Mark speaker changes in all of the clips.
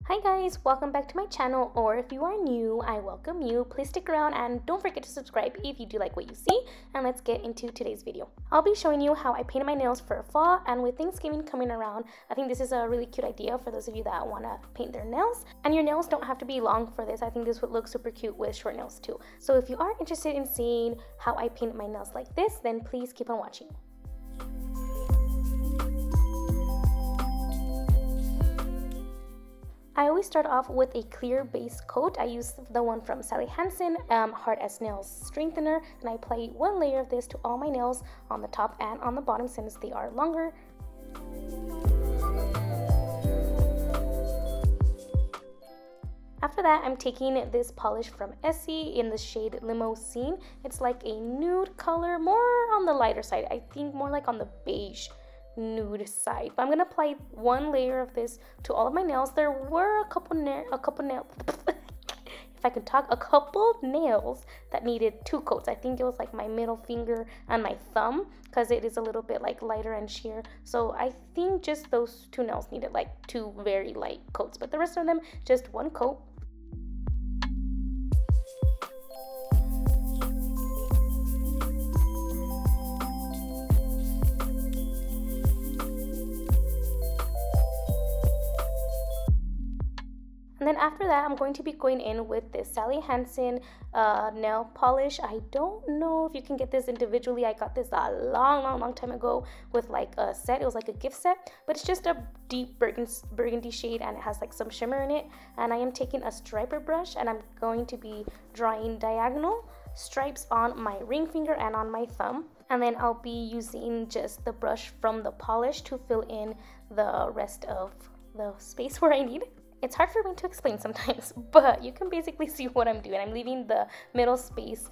Speaker 1: Hi guys, welcome back to my channel, or if you are new, I welcome you. Please stick around and don't forget to subscribe if you do like what you see, and let's get into today's video. I'll be showing you how I painted my nails for fall, and with Thanksgiving coming around, I think this is a really cute idea for those of you that want to paint their nails. And your nails don't have to be long for this. I think this would look super cute with short nails too. So if you are interested in seeing how I painted my nails like this, then please keep on watching. I always start off with a clear base coat. I use the one from Sally Hansen, Hard as Nails Strengthener, and I apply one layer of this to all my nails on the top and on the bottom since they are longer. After that, I'm taking this polish from Essie in the shade Mesa St. It's like a nude color, more on the lighter side. I think more like on the beige nude side, but I'm gonna apply one layer of this to all of my nails. There were a couple nails if I could talk, a couple nails that needed two coats. I think it was like my middle finger and my thumb, because it is a little bit like lighter and sheer, so I think just those two nails needed like two very light coats, but the rest of them just one coat. And then after that, I'm going to be going in with this Sally Hansen nail polish. I don't know if you can get this individually. I got this a long time ago with like a set. It was like a gift set, but it's just a deep burgundy shade and it has like some shimmer in it. And I am taking a striper brush and I'm going to be drawing diagonal stripes on my ring finger and on my thumb. And then I'll be using just the brush from the polish to fill in the rest of the space where I need. It's hard for me to explain sometimes, but you can basically see what I'm doing. I'm leaving the middle space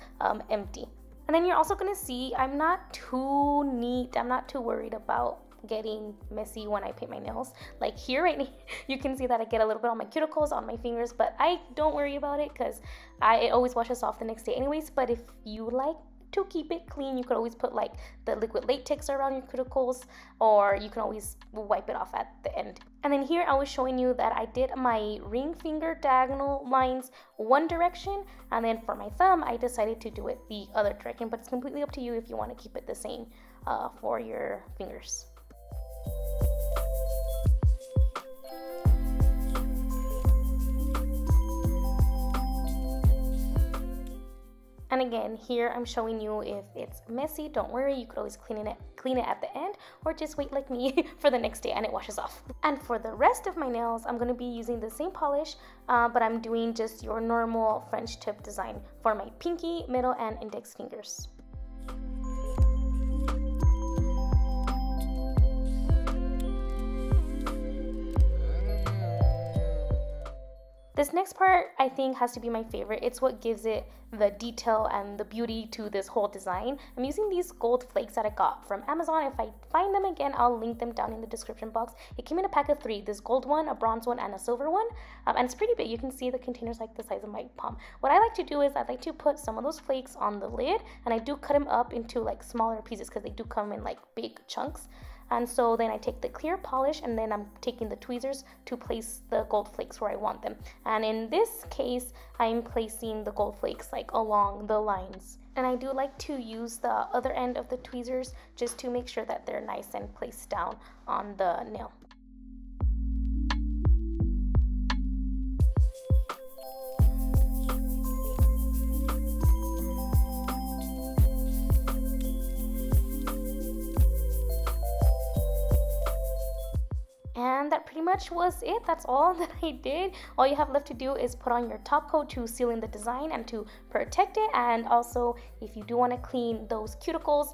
Speaker 1: empty. And then you're also gonna see I'm not too neat. I'm not too worried about getting messy when I paint my nails. Like here right now, you can see that I get a little bit on my cuticles, on my fingers, but I don't worry about it because it always washes off the next day anyways. But if you like to keep it clean, you could always put like the liquid latex around your cuticles, or you can always wipe it off at the end. And then here I was showing you that I did my ring finger diagonal lines one direction, and then for my thumb I decided to do it the other direction, but it's completely up to you if you want to keep it the same for your fingers. And again, here I'm showing you if it's messy, don't worry, you could always clean it at the end, or just wait like me for the next day and it washes off. And for the rest of my nails, I'm gonna be using the same polish, but I'm doing just your normal French tip design for my pinky, middle, and index fingers. This next part I think has to be my favorite. It's what gives it the detail and the beauty to this whole design. I'm using these gold flakes that I got from Amazon. If I find them again, I'll link them down in the description box. It came in a pack of 3, this gold one, a bronze one, and a silver one. And it's pretty big. You can see the container's like the size of my palm. What I like to do is I like to put some of those flakes on the lid, and I do cut them up into like smaller pieces because they do come in like big chunks. And so then I take the clear polish and then I'm taking the tweezers to place the gold flakes where I want them. And in this case, I'm placing the gold flakes like along the lines. And I do like to use the other end of the tweezers just to make sure that they're nice and placed down on the nail. And that pretty much was it. That's all that I did. All you have left to do is put on your top coat to seal in the design and to protect it. And also, if you do want to clean those cuticles,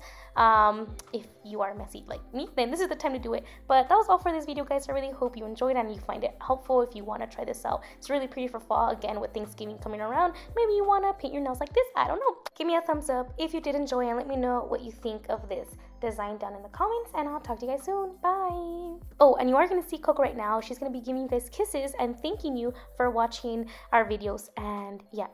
Speaker 1: if you are messy like me, then this is the time to do it. But that was all for this video, guys. I really hope you enjoyed and you find it helpful if you want to try this out. It's really pretty for fall. Again, with Thanksgiving coming around, maybe you want to paint your nails like this. I don't know. Give me a thumbs up if you did enjoy and let me know what you think of this design down in the comments, and I'll talk to you guys soon. Bye. Oh, and you are going to see Coco right now. She's going to be giving you guys kisses and thanking you for watching our videos, and yeah.